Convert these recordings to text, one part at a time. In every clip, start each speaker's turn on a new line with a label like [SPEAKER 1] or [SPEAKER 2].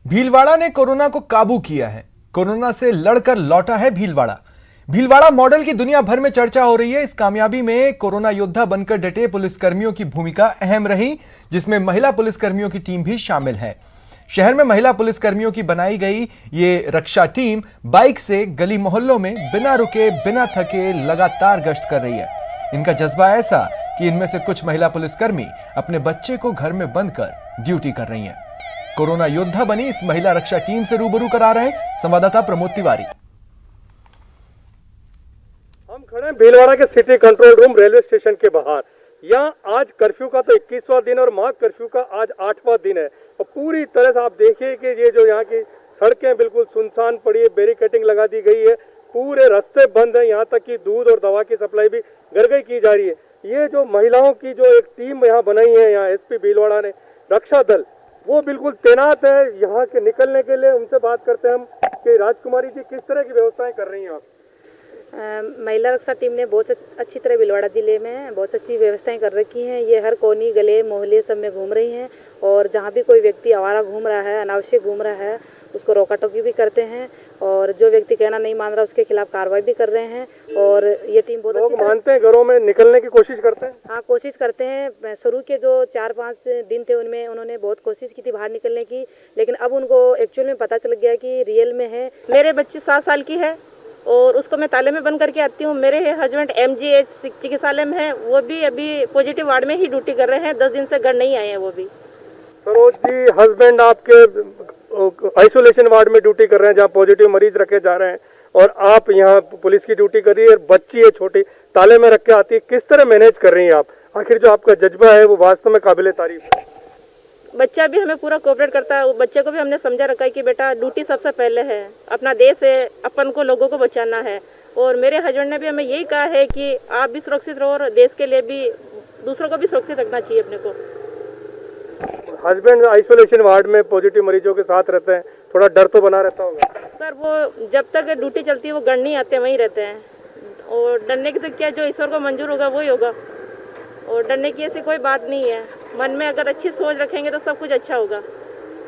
[SPEAKER 1] भीलवाड़ा ने कोरोना को काबू किया है। कोरोना से लड़कर लौटा है भीलवाड़ा। भीलवाड़ा मॉडल की दुनिया भर में चर्चा हो रही है। इस कामयाबी में कोरोना योद्धा बनकर डटे पुलिसकर्मियों की भूमिका अहम रही, जिसमें महिला पुलिसकर्मियों की टीम भी शामिल है। शहर में महिला पुलिसकर्मियों की बनाई गई ये रक्षा टीम बाइक से गली मोहल्लों में बिना रुके बिना थके लगातार गश्त कर रही है। इनका जज्बा ऐसा कि इनमें से कुछ महिला पुलिसकर्मी अपने बच्चे को घर में बंद कर ड्यूटी कर रही हैं। कोरोना योद्धा बनी इस महिला रक्षा टीम से रूबरू करा रहे हैं संवाददाता प्रमोद तिवारी।
[SPEAKER 2] हम खड़े हैं भीलवाड़ा के city control room railway station के बाहर। यहाँ आज कर्फ्यू का तो 21वां दिन और माघ कर्फ्यू का आज 8वां दिन है और पूरी तरह से आप देखिए कि ये जो यहाँ की सड़कें बिल्कुल सुनसान पड़ी है, बैरिकेडिंग लगा दी गई है, पूरे रास्ते बंद हैं, यहाँ तक कि दूध और दवा की सप्लाई भी घर की जा रही है। ये जो महिलाओं की जो एक टीम यहाँ बनाई है, यहाँ एसपी भीलवाड़ा ने, रक्षा दल, वो बिल्कुल तैनात है यहाँ के निकलने के लिए। उनसे बात करते हैं हम कि राजकुमारी जी किस तरह की व्यवस्थाएं कर रही हैं आप?
[SPEAKER 3] महिला रक्षा टीम ने बहुत अच्छी तरह भीलवाड़ा जिले में बहुत अच्छी व्यवस्थाएं कर रखी हैं। ये हर कोनी गले मोहल्ले सब में घूम रही हैं और जहाँ भी कोई व्यक्ति आवारा घूम रहा है, अनावश्यक घूम रहा है, उसको रोका टोकी भी करते हैं और जो व्यक्ति कहना नहीं मान रहा उसके खिलाफ कार्रवाई भी कर रहे हैं। और ये टीम बहुत अच्छी
[SPEAKER 2] मानते हैं घरों में निकलने की कोशिश करते हैं।
[SPEAKER 3] हाँ, कोशिश करते हैं। शुरू के जो 4-5 दिन थे उनमें उन्होंने बहुत कोशिश की थी बाहर निकलने की, लेकिन अब उनको एक्चुअल में पता चल गया कि रियल में है।
[SPEAKER 4] मेरे बच्ची 7 साल की है और उसको मैं ताले में बंद करके आती हूँ। मेरे हस्बैंड MGH चिकित्सालय में है, वो भी अभी पॉजिटिव वार्ड में ही ड्यूटी कर रहे हैं, 10 दिन से घर नहीं आए हैं वो भी।
[SPEAKER 2] सरोज जी, हस्बैंड आपके आइसोलेशन वार्ड में ड्यूटी कर रहे हैं जहाँ पॉजिटिव मरीज रखे जा रहे हैं और आप यहाँ पुलिस की ड्यूटी कर रही है, बच्ची है छोटी, ताले में रख के आती है, किस तरह मैनेज कर रही हैं आप? आखिर जो आपका जज्बा है वो वास्तव में काबिले तारीफ है।
[SPEAKER 4] बच्चा भी हमें पूरा कोऑपरेट करता है, बच्चे को भी हमने समझा रखा है कि बेटा ड्यूटी सबसे पहले है, अपना देश है, अपन को लोगों को बचाना है। और मेरे हस्बैंड ने भी हमें यही कहा है कि आप भी सुरक्षित रहो और देश के लिए भी दूसरों को भी सुरक्षित रखना चाहिए अपने को।
[SPEAKER 2] हस्बैंड आइसोलेशन वार्ड में पॉजिटिव मरीजों के साथ रहते हैं, थोड़ा डर तो बना रहता होगा?
[SPEAKER 4] सर, वो जब तक ड्यूटी चलती है वो घर नहीं आते, वहीं रहते हैं और डरने की तो क्या, जो ईश्वर को मंजूर होगा वही होगा और डरने की ऐसी कोई बात नहीं है। मन में अगर अच्छी सोच रखेंगे तो सब कुछ अच्छा होगा।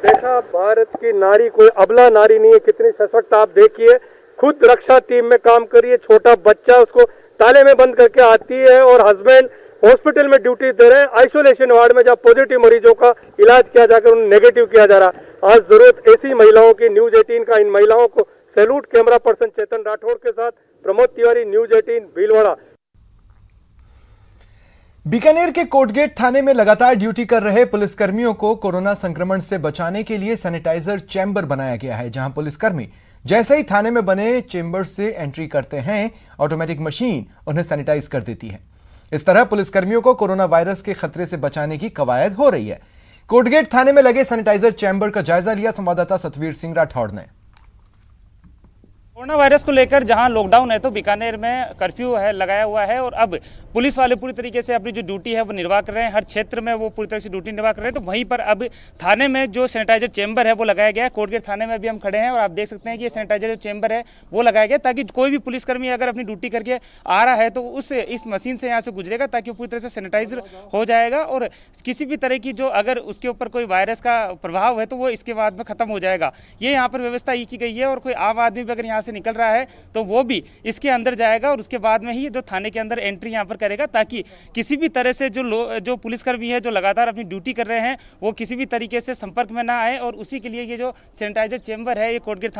[SPEAKER 2] देखा, भारत की नारी कोई अबला नारी नहीं है, कितनी सशक्त। आप देखिए, खुद रक्षा टीम में काम करिए, छोटा बच्चा उसको ताले में बंद करके आती है और हस्बैंड हॉस्पिटल में ड्यूटी दे रहे हैं, आइसोलेशन वार्ड में, जहाँ पॉजिटिव मरीजों का इलाज किया जाकर उन्हें नेगेटिव किया जा रहा। आज जरूरत ऐसी महिलाओं की। न्यूज 18 का इन महिलाओं को सैल्यूट। कैमरा पर्सन चेतन राठौड़ के साथ प्रमोद तिवारी, न्यूज 18 भीलवाड़ा।
[SPEAKER 1] बीकानेर के कोटगेट थाने में लगातार ड्यूटी कर रहे पुलिसकर्मियों को कोरोना संक्रमण से बचाने के लिए सैनिटाइजर चैम्बर बनाया गया है, जहां पुलिसकर्मी जैसे ही थाने में बने चैम्बर से एंट्री करते हैं, ऑटोमेटिक मशीन उन्हें सैनिटाइज कर देती है। इस तरह पुलिसकर्मियों को कोरोना वायरस के खतरे से बचाने की कवायद हो रही है। कोटगेट थाने में लगे सैनिटाइजर चैम्बर का जायजा लिया संवाददाता सतवीर सिंह राठौड़ ने।
[SPEAKER 5] कोरोना वायरस को लेकर जहां लॉकडाउन है तो बीकानेर में कर्फ्यू है लगाया हुआ है और अब पुलिस वाले पूरी तरीके से अपनी जो ड्यूटी है वो निर्वाह कर रहे हैं। हर क्षेत्र में वो पूरी तरह से ड्यूटी निर्वाह कर रहे हैं। तो वहीं पर अब थाने में जो सैनिटाइजर चैम्बर है वो लगाया गया है। कोटगेट थाने में अभी हम खड़े हैं और आप देख सकते हैं कि ये सैनिटाइजर जो चैम्बर है वो लगाया गया ताकि कोई भी पुलिसकर्मी अगर अपनी ड्यूटी करके आ रहा है तो उससे इस मशीन से यहाँ से गुजरेगा ताकि वो पूरी तरह से सैनिटाइजर हो जाएगा और किसी भी तरह की जो अगर उसके ऊपर कोई वायरस का प्रभाव है तो वो इसके बाद में खत्म हो जाएगा। ये यहाँ पर व्यवस्था ये की गई है और कोई आम आदमी भी अगर यहाँ से निकल रहा है तो वो भी इसके अंदर जाएगा और उसके बाद में ही जो थाने के अंदर एंट्री यहाँ पर करेगा ताकि किसी भी तरह से जो पुलिसकर्मी है जो लगातार अपनी ड्यूटी कर रहे हैं वो किसी भी तरीके से संपर्क में ना आए। और उसी के लिए ये जो सैनिटाइजर चैम्बर है ये कोटगेट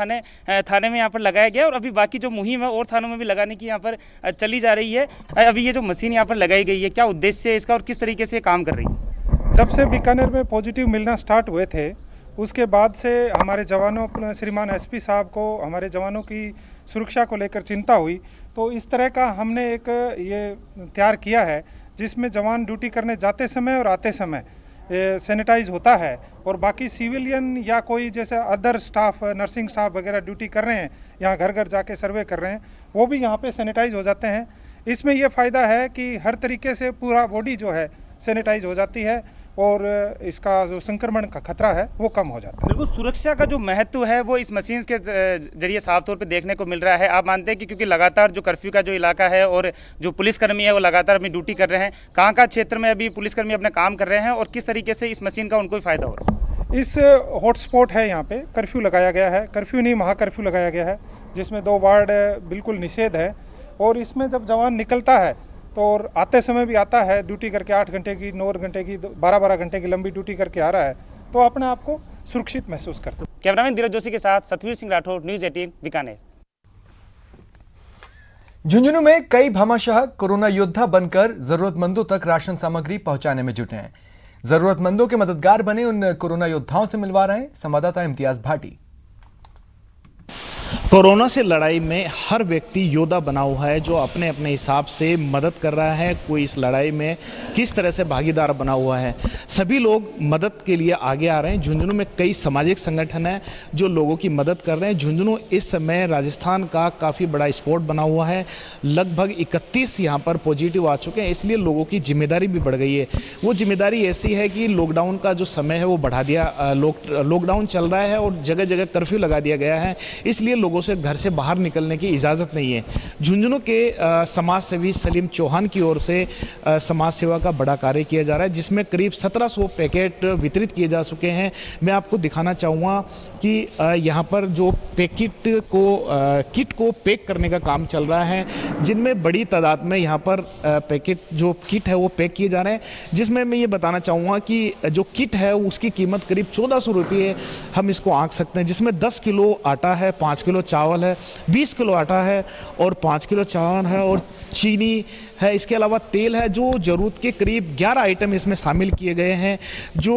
[SPEAKER 5] थाने में यहाँ पर लगाया गया और अभी बाकी जो मुहिम है और थानों में भी लगाने की यहाँ पर चली जा रही है। अभी ये जो मशीन यहाँ पर लगाई गई है, क्या उद्देश्य है इसका और किस तरीके से काम कर रही है?
[SPEAKER 6] जब से बीकानेर में पॉजिटिव मिलना स्टार्ट हुए थे उसके बाद से हमारे जवानों, श्रीमान SP साहब को हमारे जवानों की सुरक्षा को लेकर चिंता हुई, तो इस तरह का हमने एक ये तैयार किया है जिसमें जवान ड्यूटी करने जाते समय और आते समय सैनिटाइज होता है और बाकी सिविलियन या कोई जैसे अदर स्टाफ, नर्सिंग स्टाफ वगैरह ड्यूटी कर रहे हैं, यहाँ घर घर जाके सर्वे कर रहे हैं, वो भी यहाँ पे सैनिटाइज हो जाते हैं। इसमें ये फ़ायदा है कि हर तरीके से पूरा बॉडी जो है सैनिटाइज हो जाती है और इसका जो संक्रमण का खतरा है वो कम हो जाता है।
[SPEAKER 5] बिल्कुल, सुरक्षा का जो महत्व है वो इस मशीन के जरिए साफ तौर पे देखने को मिल रहा है। आप मानते हैं कि क्योंकि लगातार जो कर्फ्यू का जो इलाका है और जो पुलिसकर्मी है वो लगातार अपनी ड्यूटी कर रहे हैं, कहाँ क्षेत्र में अभी पुलिसकर्मी अपने काम कर रहे हैं और किस तरीके से इस मशीन का उनको फायदा हो रहा है?
[SPEAKER 6] इस हॉटस्पॉट है, यहाँ पे कर्फ्यू लगाया गया है। कर्फ्यू नहीं, महा कर्फ्यू लगाया गया है, जिसमें 2 वार्ड बिल्कुल निषेध है। और इसमें जब जवान निकलता है तो और आते समय भी आता है, ड्यूटी करके 8 घंटे की, 9 घंटे की, 12-12 घंटे की लंबी ड्यूटी करके आ रहा है, तो अपने आप को सुरक्षित महसूस करते हैं।
[SPEAKER 5] कैमरामैन धीरज जोशी के साथ सतवीर सिंह राठौर, न्यूज़ 18 बीकानेर।
[SPEAKER 1] झुंझुनू में कई भामाशाह कोरोना योद्धा बनकर जरूरतमंदों तक राशन सामग्री पहुंचाने में जुटे हैं। जरूरतमंदों के मददगार बने उन कोरोना योद्धाओं से मिलवा रहे हैं संवाददाता इम्तियाज भाटी।
[SPEAKER 7] कोरोना से लड़ाई में हर व्यक्ति योद्धा बना हुआ है, जो अपने अपने हिसाब से मदद कर रहा है। कोई इस लड़ाई में किस तरह से भागीदार बना हुआ है, सभी लोग मदद के लिए आगे आ रहे हैं। झुंझुनू में कई सामाजिक संगठन हैं जो लोगों की मदद कर रहे हैं। झुंझुनू इस समय राजस्थान का काफ़ी बड़ा स्पॉट बना हुआ है। लगभग 31 यहाँ पर पॉजिटिव आ चुके हैं, इसलिए लोगों की जिम्मेदारी भी बढ़ गई है। वो जिम्मेदारी ऐसी है कि लॉकडाउन का जो समय है वो बढ़ा दिया, लॉकडाउन चल रहा है और जगह जगह कर्फ्यू लगा दिया गया है, इसलिए लोगों से घर से बाहर निकलने की इजाज़त नहीं है। झुंझुनू के समाज सेवी सलीम चौहान की ओर से समाज सेवा का बड़ा कार्य किया जा रहा है, जिसमें करीब 1700 पैकेट वितरित किए जा चुके हैं। मैं आपको दिखाना चाहूँगा कि यहाँ पर जो किट को पैक करने का काम चल रहा है, जिनमें बड़ी तादाद में यहाँ पर पैकेट जो किट है वो पैक किए जा रहे हैं, जिसमें मैं ये बताना चाहूँगा कि जो किट है उसकी कीमत करीब 1400 रुपये हम इसको आंक सकते हैं, जिसमें 10 किलो आटा है, 5 किलो चावल है, 20 किलो आटा है और 5 किलो चावल है और चीनी है। इसके अलावा तेल है। जो ज़रूरत के करीब 11 आइटम इसमें शामिल किए गए हैं, जो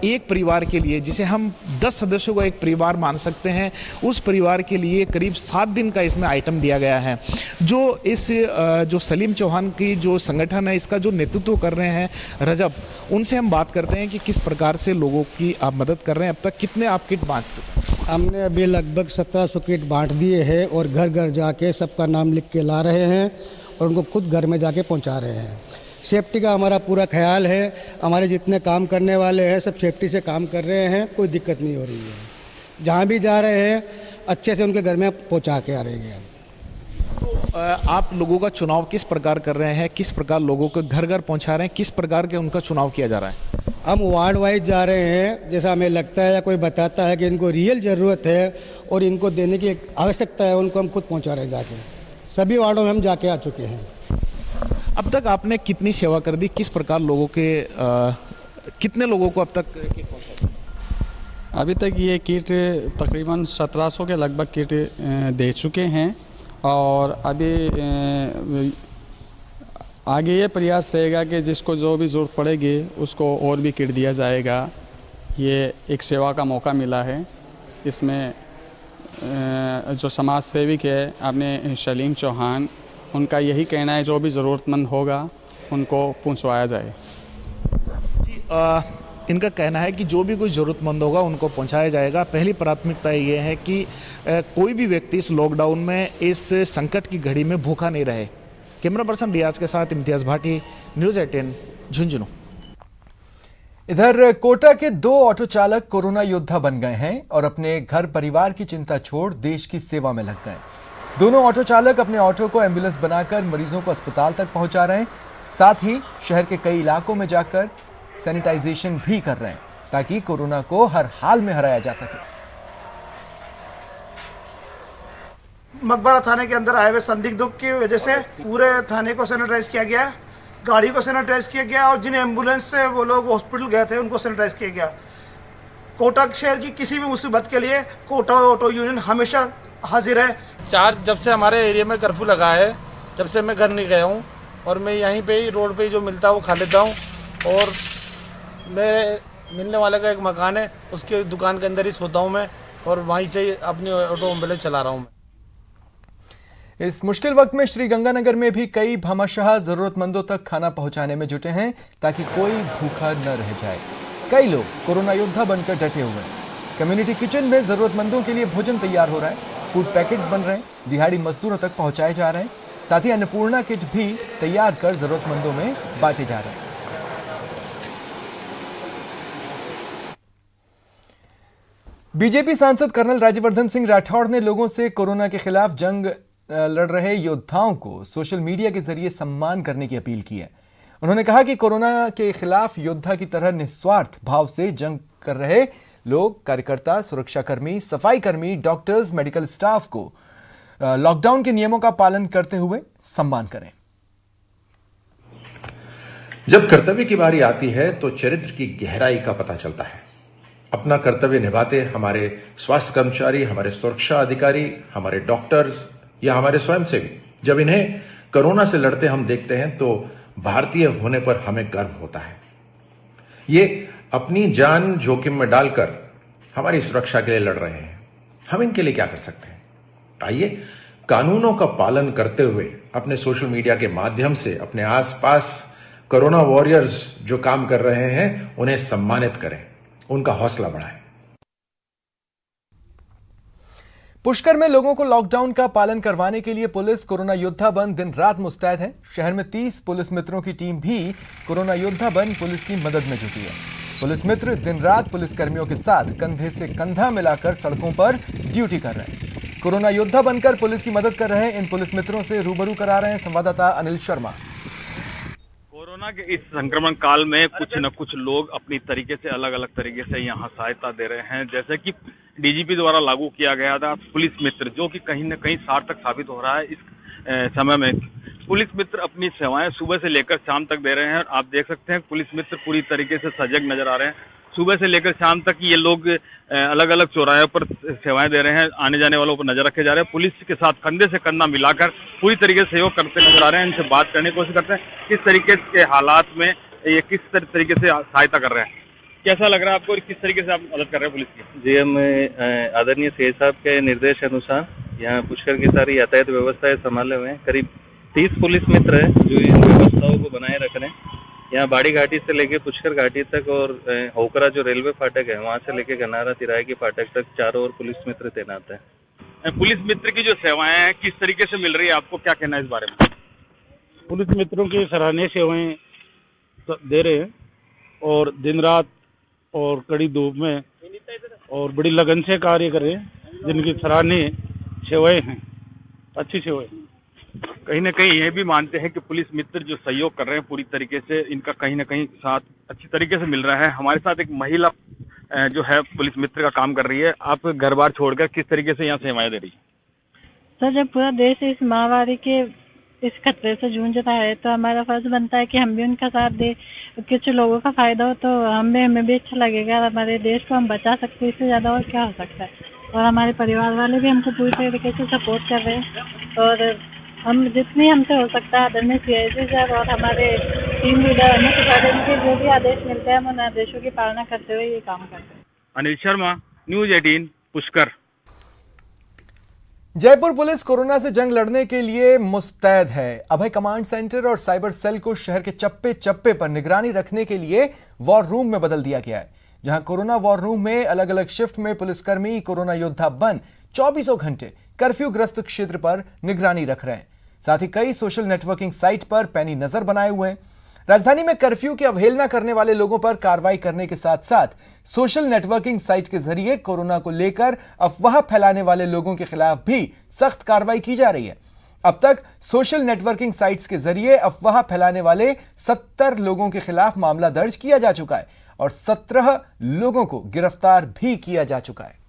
[SPEAKER 7] एक परिवार के लिए, जिसे हम 10 सदस्यों का एक परिवार मान सकते हैं, उस परिवार के लिए करीब 7 दिन का इसमें आइटम दिया गया है। जो सलीम चौहान की जो संगठन है, इसका जो नेतृत्व कर रहे हैं रजब, उनसे हम बात करते हैं कि किस प्रकार से लोगों की आप मदद कर रहे हैं। अब तक कितने आप किट बांट चुके हैं?
[SPEAKER 8] हमने अभी लगभग 1700 किट बांट दिए हैं और घर घर जाके सबका नाम लिख के ला रहे हैं और उनको खुद घर में जाके पहुंचा रहे हैं। सेफ्टी का हमारा पूरा ख्याल है। हमारे जितने काम करने वाले हैं सब सेफ्टी से काम कर रहे हैं, कोई दिक्कत नहीं हो रही है। जहां भी जा रहे हैं अच्छे से उनके घर में पहुंचा के आ रहे हैं।
[SPEAKER 7] तो आप लोगों का चुनाव किस प्रकार कर रहे हैं, किस प्रकार लोगों को घर घर पहुंचा रहे हैं, किस प्रकार के उनका चुनाव किया जा रहा है?
[SPEAKER 8] हम वार्ड वाइज जा रहे हैं, जैसा हमें लगता है या कोई बताता है कि इनको रियल ज़रूरत है और इनको देने की एक आवश्यकता है, उनको हम खुद पहुंचा रहे हैं। जाके सभी वार्डों में हम जाके आ चुके हैं।
[SPEAKER 7] अब तक आपने कितनी सेवा कर दी, किस प्रकार लोगों के कितने लोगों को अब तक किट पहुंचा?
[SPEAKER 9] अभी तक ये किट तकरीबन 1700 के लगभग किट दे चुके हैं और अभी आगे ये प्रयास रहेगा कि जिसको जो भी ज़रूरत पड़ेगी उसको और भी किट दिया जाएगा। ये एक सेवा का मौका मिला है। इसमें जो समाज सेविक है अपने सलीम चौहान, उनका यही कहना है जो भी ज़रूरतमंद होगा उनको पहुंचवाया जाए।
[SPEAKER 7] जी, इनका कहना है कि जो भी कोई ज़रूरतमंद होगा उनको पहुंचाया जाएगा। पहली प्राथमिकता ये है कि कोई भी व्यक्ति इस लॉकडाउन में, इस संकट की घड़ी में भूखा नहीं रहे। कैमरा पर्सन रियाज के साथ इम्तियाज भाटी, न्यूज़ 18 झुंझुनू।
[SPEAKER 1] इधर कोटा के 2 ऑटो चालक कोरोना योद्धा बन गए हैं और अपने घर परिवार की चिंता छोड़ देश की सेवा में लग गए। दोनों ऑटो चालक अपने ऑटो को एम्बुलेंस बनाकर मरीजों को अस्पताल तक पहुंचा रहे हैं, साथ ही शहर के कई इलाकों में जाकर सैनिटाइजेशन भी कर रहे हैं ताकि कोरोना को हर हाल में हराया जा सके।
[SPEAKER 10] मकबरा थाने के अंदर आए हुए संदिग्धों की वजह से पूरे थाने को सैनिटाइज किया गया, गाड़ी को सैनिटाइज किया गया और जिन एम्बुलेंस से वो लोग हॉस्पिटल गए थे उनको सैनिटाइज किया गया। कोटा शहर की किसी भी मुसीबत के लिए कोटा ऑटो यूनियन हमेशा हाजिर है।
[SPEAKER 11] जब से हमारे एरिया में कर्फ्यू लगा है, जब से मैं घर नहीं गया हूँ और मैं यहीं पे ही रोड पे ही जो मिलता है वो खा लेता हूँ और मेरे मिलने वाले का एक मकान है, उसके दुकान के अंदर ही सोता हूँ मैं और वहीं से अपनी ऑटो एम्बुलेंस चला रहा हूँ मैं।
[SPEAKER 1] इस मुश्किल वक्त में श्रीगंगानगर में भी कई भामाशाह जरूरतमंदों तक खाना पहुंचाने में जुटे हैं ताकि कोई भूखा न रह जाए। कई लोग कोरोना योद्धा बनकर डटे हुए हैं। कम्युनिटी किचन में जरूरतमंदों के लिए भोजन तैयार हो रहा है, फूड पैकेट्स बन रहे हैं, दिहाड़ी मजदूरों तक पहुंचाए जा रहे हैं, साथ ही अन्नपूर्णा किट भी तैयार कर जरूरतमंदों में बांटे जा रहे हैं। बीजेपी सांसद कर्नल राज्यवर्धन सिंह राठौड़ ने लोगों से कोरोना के खिलाफ जंग लड़ रहे योद्धाओं को सोशल मीडिया के जरिए सम्मान करने की अपील की है। उन्होंने कहा कि कोरोना के खिलाफ योद्धा की तरह निस्वार्थ भाव से जंग कर रहे लोग, कार्यकर्ता, सुरक्षाकर्मी, सफाई कर्मी, डॉक्टर्स, मेडिकल स्टाफ को लॉकडाउन के नियमों का पालन करते हुए सम्मान करें।
[SPEAKER 12] जब कर्तव्य की बारी आती है तो चरित्र की गहराई का पता चलता है। अपना कर्तव्य निभाते हमारे स्वास्थ्य कर्मचारी, हमारे सुरक्षा अधिकारी, हमारे डॉक्टर्स या हमारे स्वयंसेवी, जब इन्हें कोरोना से लड़ते हम देखते हैं तो भारतीय होने पर हमें गर्व होता है। ये अपनी जान जोखिम में डालकर हमारी सुरक्षा के लिए लड़ रहे हैं। हम इनके लिए क्या कर सकते हैं? आइए कानूनों का पालन करते हुए अपने सोशल मीडिया के माध्यम से अपने आसपास कोरोना वॉरियर्स जो काम कर रहे हैं उन्हें सम्मानित करें, उनका हौसला बढ़ाएं।
[SPEAKER 1] पुष्कर में लोगों को लॉकडाउन का पालन करवाने के लिए पुलिस कोरोना योद्धा बन दिन रात मुस्तैद है। शहर में 30 पुलिस मित्रों की टीम भी कोरोना योद्धा बन पुलिस की मदद में जुटी है। पुलिस मित्र दिन रात पुलिस कर्मियों के साथ कंधे से कंधा मिलाकर सड़कों पर ड्यूटी कर रहे हैं। कोरोना योद्धा बनकर पुलिस की मदद कर रहे इन पुलिस मित्रों से रूबरू करा रहे हैं संवाददाता अनिल शर्मा।
[SPEAKER 13] कोरोना के इस संक्रमण काल में कुछ न कुछ लोग अपनी तरीके से अलग अलग तरीके से यहाँ सहायता दे रहे हैं। जैसे कि डीजीपी द्वारा लागू किया गया था पुलिस मित्र, जो कि कहीं न कहीं सार्थक साबित हो रहा है। इस समय में पुलिस मित्र अपनी सेवाएं सुबह से लेकर शाम तक दे रहे हैं। आप देख सकते हैं पुलिस मित्र पूरी तरीके से सजग नजर आ रहे हैं। सुबह से लेकर शाम तक ये लोग अलग अलग चौराहे पर सेवाएं दे रहे हैं। आने जाने वालों पर नजर रखे जा रहे हैं। पुलिस के साथ कंधे से कंधा मिलाकर पूरी तरीके से सहयोग करते नजर आ रहे हैं। इनसे बात करने की कोशिश करते हैं किस तरीके के हालात में ये किस तरीके से सहायता कर रहे हैं। कैसा लग रहा है आपको और किस तरीके से आप मदद कर रहे हैं पुलिस की?
[SPEAKER 14] जी, हम आदरणीय सीएस साहब के निर्देश अनुसार यहाँ पुष्कर की सारी यातायात व्यवस्थाएं संभाले हुए हैं। करीब 30 पुलिस मित्र हैं जो इन व्यवस्थाओं को बनाए रख रहे हैं। यहाँ बाड़ी घाटी से लेके पुष्कर घाटी तक और होकरा जो रेलवे फाटक है वहाँ से लेके गनारा तिराहे की फाटक तक चारों ओर पुलिस मित्र तैनात है।
[SPEAKER 13] पुलिस मित्र की जो सेवाएं हैं किस तरीके से मिल रही है, आपको क्या कहना है इस बारे में?
[SPEAKER 15] पुलिस मित्रों की सराहनीय सेवाएं दे रहे हैं और दिन रात और कड़ी धूप में और बड़ी लगन से कार्य कर रहे हैं, जिनकी सराहनीय सेवाएं हैं, अच्छी सेवाएं।
[SPEAKER 13] कहीं ना कहीं ये भी मानते हैं कि पुलिस मित्र जो सहयोग कर रहे हैं पूरी तरीके से इनका कहीं ना कहीं साथ अच्छी तरीके से मिल रहा है। हमारे साथ एक महिला जो है पुलिस मित्र का काम कर रही है। आप घर बार छोड़कर किस तरीके से यहाँ सेवाएं दे रही है?
[SPEAKER 16] सर, जब पूरा देश इस महामारी के इस खतरे से जूझ रहा है तो हमारा फर्ज बनता है कि हम भी उनका साथ दें। कुछ लोगों का फायदा हो तो हमें भी अच्छा लगेगा। हमारे देश को हम बचा सकते हैं, इससे ज़्यादा और क्या हो सकता है। और हमारे परिवार वाले भी हमको पूरी तरीके से सपोर्ट कर रहे हैं और हम जितनी हमसे हो सकता है आदरणीय सीआईजी सर और हमारे टीम लीडर अमित तिवारी के जो भी आदेश मिलते हैं हम उन आदेशों की पालना करते हुए ये काम करते हैं।
[SPEAKER 13] Anil Sharma, news 18, Pushkar.
[SPEAKER 1] Jaipur police corona से जंग लड़ने के लिए मुस्तैद है। अभय कमांड सेंटर और साइबर सेल को शहर के चप्पे चप्पे पर निगरानी रखने के लिए वॉर रूम में बदल दिया गया है, जहां कोरोना वॉर रूम में अलग अलग शिफ्ट में पुलिसकर्मी कोरोना योद्धा बन 24 घंटे कर्फ्यू ग्रस्त क्षेत्र पर निगरानी रख रहे हैं। साथ ही कई सोशल नेटवर्किंग साइट पर पैनी नजर बनाए हुए हैं। राजधानी में कर्फ्यू की अवहेलना करने वाले लोगों पर कार्रवाई करने के साथ साथ सोशल नेटवर्किंग साइट के जरिए कोरोना को लेकर अफवाह फैलाने वाले लोगों के खिलाफ भी सख्त कार्रवाई की जा रही है। अब तक सोशल नेटवर्किंग साइट्स के जरिए अफवाह फैलाने वाले 70 लोगों के खिलाफ मामला दर्ज किया जा चुका है और 17 लोगों को गिरफ्तार भी किया जा चुका है।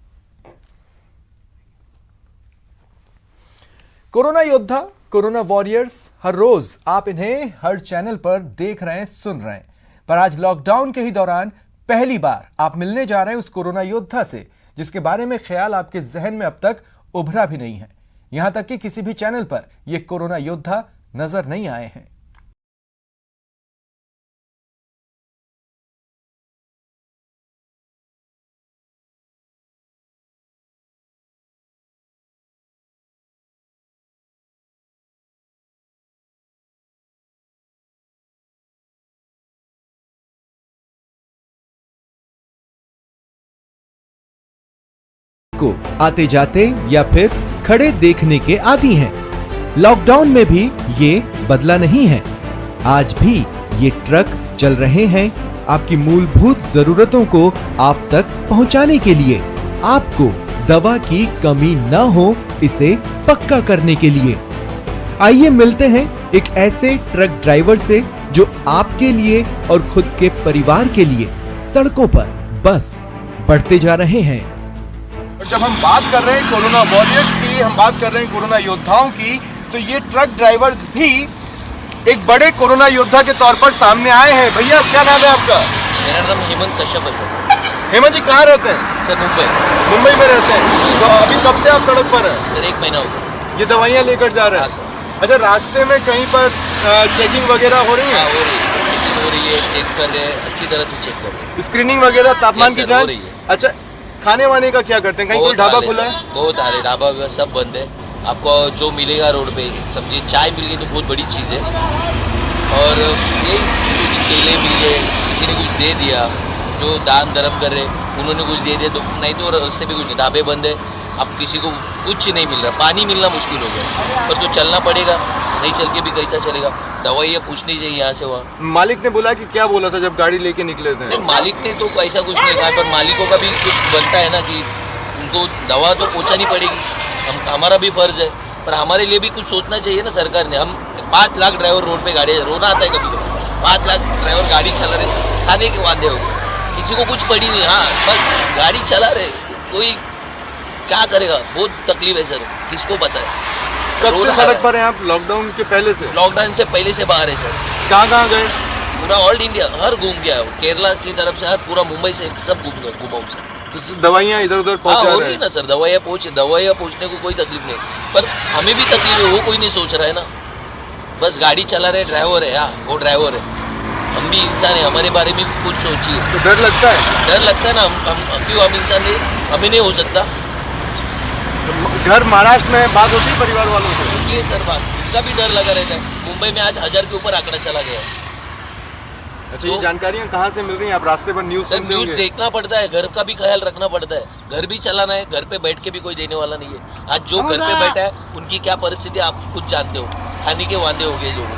[SPEAKER 1] कोरोना योद्धा, कोरोना वॉरियर्स, हर रोज आप इन्हें हर चैनल पर देख रहे हैं, सुन रहे हैं, पर आज लॉकडाउन के ही दौरान पहली बार आप मिलने जा रहे हैं उस कोरोना योद्धा से जिसके बारे में ख्याल आपके जहन में अब तक उभरा भी नहीं है। यहां तक कि किसी भी चैनल पर यह कोरोना योद्धा नजर नहीं आए हैं।
[SPEAKER 17] को आते जाते या फिर खड़े देखने के आदी हैं। लॉकडाउन में भी ये बदला नहीं है। आज भी ये ट्रक चल रहे हैं आपकी मूलभूत जरूरतों को आप तक पहुंचाने के लिए, आपको दवा की कमी न हो इसे पक्का करने के लिए। आइए मिलते हैं एक ऐसे ट्रक ड्राइवर से जो आपके लिए और खुद के परिवार के लिए सड़कों पर बस बढ़ते जा रहे हैं।
[SPEAKER 1] और जब हम बात कर रहे हैं कोरोना वॉरियर्स की, हम बात कर रहे हैं कोरोना योद्धाओं की, तो ये ट्रक ड्राइवर्स भी एक बड़े कोरोना योद्धा के तौर पर सामने आए हैं। भैया क्या नाम है आपका?
[SPEAKER 18] मेरा नाम हेमंत कश्यप है सर।
[SPEAKER 1] हेमंत जी कहाँ रहते हैं?
[SPEAKER 18] सर मुंबई।
[SPEAKER 1] मुंबई में रहते हैं। तो अभी कब से आप सड़क पर हैं?
[SPEAKER 18] सर 1 महीना हो गया।
[SPEAKER 1] ये दवाइयाँ लेकर जा रहे हैं?
[SPEAKER 18] हाँ सर।
[SPEAKER 1] अच्छा, रास्ते में कहीं पर चेकिंग वगैरह हो रही है?
[SPEAKER 18] हाँ हो रही है सर, चेकिंग हो रही है, चेक कर रहे हैं, अच्छी तरह से चेक कर रहे हैं।
[SPEAKER 1] स्क्रीनिंग वगैरह, तापमान की
[SPEAKER 18] हो
[SPEAKER 1] जांच?
[SPEAKER 18] रही है।
[SPEAKER 1] अच्छा, खाने वाने का क्या करते हैं? कहीं कोई ढाबा खुला है?
[SPEAKER 18] बहुत आ रहे, ढाबा सब बंद है। आपको जो मिलेगा रोड पे, सब्जी चाय मिल गई तो बहुत बड़ी चीज़ है। और यही कुछ केले मिल गए, किसी ने कुछ दे दिया, जो दान धर्म कर रहे उन्होंने कुछ दे दिया, तो नहीं तो उससे भी कुछ, ढाबे बंद है, अब किसी को कुछ नहीं मिल रहा, पानी मिलना मुश्किल हो गया। पर तो चलना पड़ेगा, नहीं चल के भी कैसा चलेगा। दवाइयाँ पूछनी चाहिए यहाँ से वहाँ।
[SPEAKER 1] मालिक ने बोला कि क्या बोला था जब गाड़ी लेके निकले थे?
[SPEAKER 18] नहीं, मालिक ने तो ऐसा कुछ नहीं कहा, पर मालिकों का भी कुछ बनता है ना कि उनको दवा तो पहुँचानी पड़ेगी, हमारा भी फर्ज है। पर हमारे लिए भी कुछ सोचना चाहिए ना सरकार ने। हम 5 लाख ड्राइवर रोड पे गाड़ी, रोना आता है कभी कभी, 5 लाख ड्राइवर गाड़ी चला रहे, खाने के वादे हो, किसी को कुछ पड़ी नहीं। हाँ बस गाड़ी चला रहे, कोई क्या करेगा, बहुत तकलीफ है सर, किसको पता है।
[SPEAKER 1] कब से सड़क पर हैं आप? लॉकडाउन के पहले से?
[SPEAKER 18] लॉकडाउन से पहले से बाहर है सर।
[SPEAKER 1] कहाँ कहाँ गए?
[SPEAKER 18] पूरा ऑल इंडिया हर घूम गया, केरला की तरफ से हर पूरा मुंबई से सब घूमा हूँ सर।
[SPEAKER 1] तो दवाइयाँ इधर उधर पहुँचा
[SPEAKER 18] हो
[SPEAKER 1] रहे
[SPEAKER 18] रही ना सर, दवाइयाँ पहुँचने को कोई तकलीफ नहीं, पर हमें भी तकलीफ है, वो कोई नहीं सोच रहा है ना। बस गाड़ी चला रहे, ड्राइवर है, हाँ वो ड्राइवर है, हम भी इंसान है, हमारे बारे में कुछ सोचिए।
[SPEAKER 1] तो डर लगता है?
[SPEAKER 18] डर लगता है ना, हम क्यों, हम इंसान नहीं, हमें नहीं हो सकता।
[SPEAKER 1] घर महाराष्ट्र में बात होती है परिवार वालों से?
[SPEAKER 18] इसलिए सर बात, उनका भी डर लगा रहता है। मुंबई में आज 1000 के ऊपर आंकड़ा चला गया है।
[SPEAKER 1] अच्छा, ये जानकारियाँ कहाँ से मिल रही हैं? आप रास्ते पर न्यूज़
[SPEAKER 18] सर न्यूज़ देखना पड़ता है, घर का भी ख्याल रखना पड़ता है, घर भी चलाना है, घर पे बैठ के भी कोई देने वाला नहीं है। आज जो घर पे बैठा है उनकी क्या परिस्थिति आप खुद जानते हो, खाने के वादे हो गए लोगों।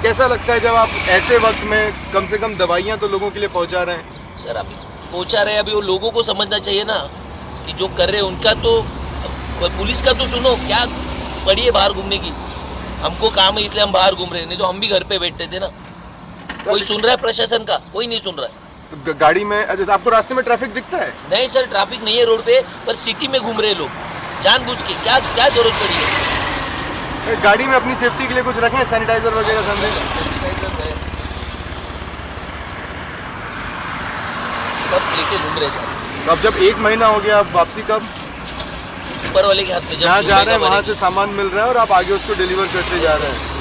[SPEAKER 1] कैसा लगता है जब आप ऐसे वक्त में कम से कम दवाइयाँ तो लोगों के लिए पहुँचा रहे हैं?
[SPEAKER 18] सर अभी पहुँचा रहे हैं, अभी वो लोगों को समझना चाहिए ना कि जो कर रहे हैं उनका तो, पुलिस का तो सुनो, क्या पड़ी है बाहर घूमने की, हमको काम है इसलिए हम बाहर घूम रहे हैं, नहीं तो हम भी घर पे बैठते थे ना। कोई सुन रहा है प्रशासन का? कोई नहीं सुन रहा है।
[SPEAKER 1] तो गाड़ी में, अच्छा आपको रास्ते में ट्रैफिक दिखता है?
[SPEAKER 18] नहीं सर, ट्रैफिक नहीं है रोड पे, पर सिटी में घूम रहे लोग जानबूझ के, क्या क्या जरूरत पड़ी है?
[SPEAKER 1] गाड़ी में अपनी सेफ्टी के लिए कुछ रखें, सैनिटाइजर वगैरह
[SPEAKER 18] सब लेके घूम रहे सर।
[SPEAKER 1] तो अब जब 1 महीना हो गया, अब वापसी कब?
[SPEAKER 18] ऊपर वाले के हाथ में,
[SPEAKER 1] जहाँ जा रहे हैं वहाँ से सामान मिल रहा है और आप आगे उसको डिलीवर करते जा रहे हैं।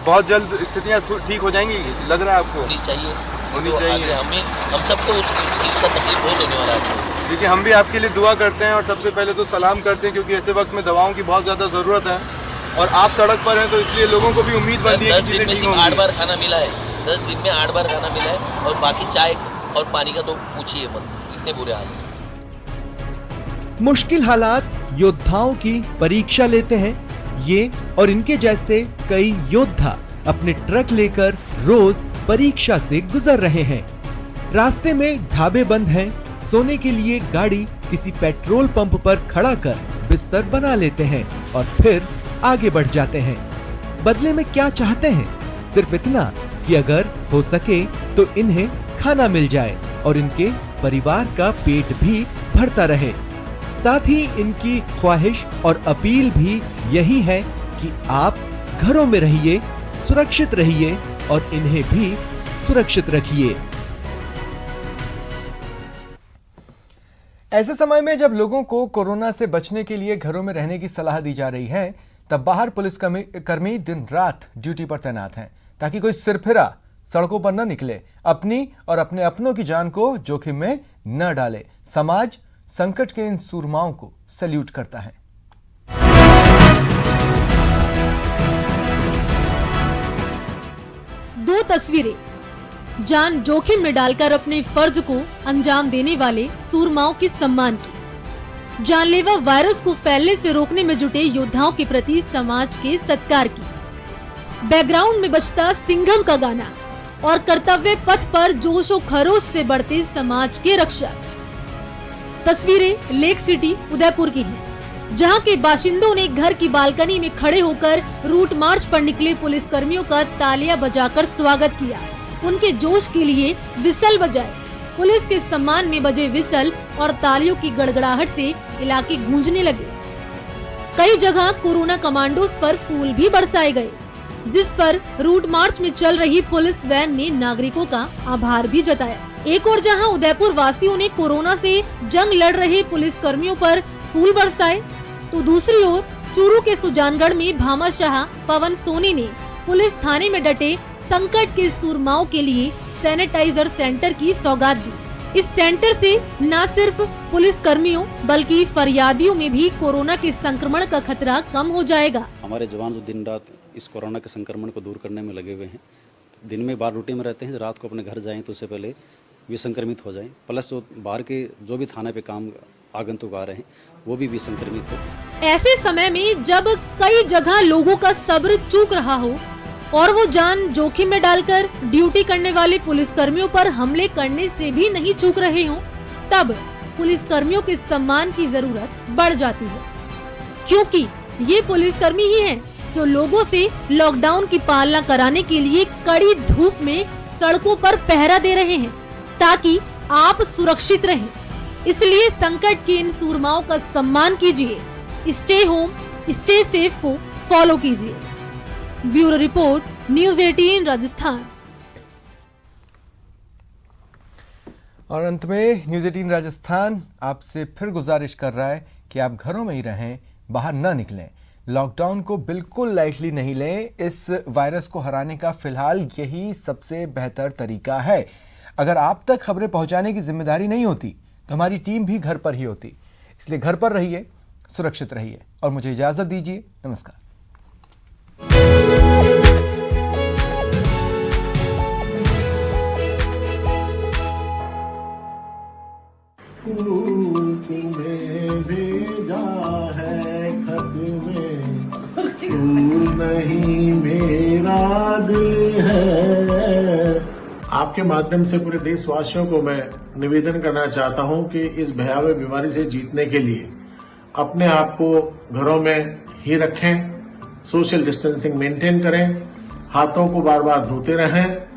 [SPEAKER 1] बहुत जल्द स्थितियाँ ठीक हो जाएंगी लग रहा है आपको?
[SPEAKER 18] होनी चाहिए,
[SPEAKER 1] होनी चाहिए।
[SPEAKER 18] हम सबको उस चीज़ का तकलीफ बहुत होने वाला है।
[SPEAKER 1] देखिए, हम भी आपके लिए दुआ करते हैं और सबसे पहले तो सलाम करते हैं, क्योंकि ऐसे वक्त में दवाओं की बहुत ज़्यादा ज़रूरत है और आप सड़क पर हैं, तो इसलिए लोगों को भी उम्मीद बनती है कि चीज़ें ठीक होंगी।
[SPEAKER 18] 8 बार खाना मिला है, 10 दिन में 8 बार खाना मिला है, और बाकी चाय और पानी का तो पूछिए मत, इतने बुरे हाल हैं।
[SPEAKER 17] मुश्किल हालात योद्धाओं की परीक्षा लेते हैं। ये और इनके जैसे कई योद्धा अपने ट्रक लेकर रोज परीक्षा से गुजर रहे हैं। रास्ते में ढाबे बंद हैं, सोने के लिए गाड़ी किसी पेट्रोल पंप पर खड़ा कर बिस्तर बना लेते हैं और फिर आगे बढ़ जाते हैं। बदले में क्या चाहते हैं? सिर्फ इतना कि अगर हो सके तो इन्हें खाना मिल जाए और इनके परिवार का पेट भी भरता रहे। साथ ही इनकी ख्वाहिश और अपील भी यही है कि आप घरों में रहिए, सुरक्षित रहिए और इन्हें भी सुरक्षित रखिए।
[SPEAKER 1] ऐसे समय में जब लोगों को कोरोना से बचने के लिए घरों में रहने की सलाह दी जा रही है, तब बाहर पुलिस कर्मी दिन रात ड्यूटी पर तैनात हैं, ताकि कोई सिरफिरा सड़कों पर न निकले, अपनी और अपने अपनों की जान को जोखिम में न डाले। समाज संकट के इन सूरमाओं को सैल्यूट करता है।
[SPEAKER 19] दो तस्वीरें जान जोखिम में डालकर अपने फर्ज को अंजाम देने वाले सूरमाओं के सम्मान की, जानलेवा वायरस को फैलने से रोकने में जुटे योद्धाओं के प्रति समाज के सत्कार की। बैकग्राउंड में बजता सिंघम का गाना और कर्तव्य पथ पर जोशो खरोश से बढ़ते समाज के रक्षक। तस्वीरें लेक सिटी उदयपुर की हैं, जहां के बाशिंदों ने घर की बालकनी में खड़े होकर रूट मार्च पर निकले पुलिसकर्मियों का तालियां बजाकर स्वागत किया, उनके जोश के लिए विसल बजाए पुलिस के सम्मान में बजे विसल और तालियों की गड़गड़ाहट से इलाके गूंजने लगे। कई जगह कोरोना कमांडोज पर फूल भी बरसाए गए, जिस पर रूट मार्च में चल रही पुलिस वैन ने नागरिकों का आभार भी जताया। एक और जहां उदयपुर वासियों ने कोरोना से जंग लड़ रहे पुलिस कर्मियों पर फूल बरसाए, तो दूसरी ओर चूरू के सुजानगढ़ में भामाशाह पवन सोनी ने पुलिस थाने में डटे संकट के सूरमाओं के लिए सैनिटाइजर सेंटर की सौगात दी। इस सेंटर से न सिर्फ पुलिस कर्मियों बल्कि फरियादियों में भी कोरोना के संक्रमण का खतरा कम हो जाएगा।
[SPEAKER 20] हमारे जवान जो दिन रात इस कोरोना के संक्रमण को दूर करने में लगे हुए हैं, दिन में बाहर ड्यूटी में रहते हैं, रात को अपने घर जाएं तो उससे पहले विसंक्रमित हो जाएं, प्लस बाहर के जो भी थाने पे काम आगंतुक आ रहे हैं वो भी विसंक्रमित हो।
[SPEAKER 19] ऐसे समय में जब कई जगह लोगों का सब्र चूक रहा हो और वो जान जोखिम में डालकर ड्यूटी करने वाले पुलिस कर्मियों पर हमले करने से भी नहीं चूक रहे हों, तब पुलिस कर्मियों के सम्मान की जरूरत बढ़ जाती है, क्योंकि ये पुलिस कर्मी ही हैं जो लोगों से लॉकडाउन की पालना कराने के लिए कड़ी धूप में सड़कों पर पहरा दे रहे हैं ताकि आप सुरक्षित रहें। इसलिए संकट के इन सूरमाओं का सम्मान कीजिए, स्टे होम स्टे सेफ को फॉलो कीजिए। Bureau report, news 18 Rajasthan.
[SPEAKER 1] और अंत में न्यूज़ 18 राजस्थान आपसे फिर गुजारिश कर रहा है कि आप घरों में ही रहें, बाहर न निकलें, लॉकडाउन को बिल्कुल लाइटली नहीं लें। इस वायरस को हराने का फिलहाल यही सबसे बेहतर तरीका है। अगर आप तक खबरें पहुंचाने की जिम्मेदारी नहीं होती तो हमारी टीम भी घर पर ही होती। इसलिए घर पर रहिए, सुरक्षित रहिए और मुझे इजाजत दीजिए। नमस्कार।
[SPEAKER 21] तुम्हें भेजा है खत में, तू नहीं मेरा दिल है। आपके माध्यम से पूरे देशवासियों को मैं निवेदन करना चाहता हूं कि इस भयावह बीमारी से जीतने के लिए अपने आप को घरों में ही रखें, सोशल डिस्टेंसिंग मेंटेन करें, हाथों को बार बार धोते रहें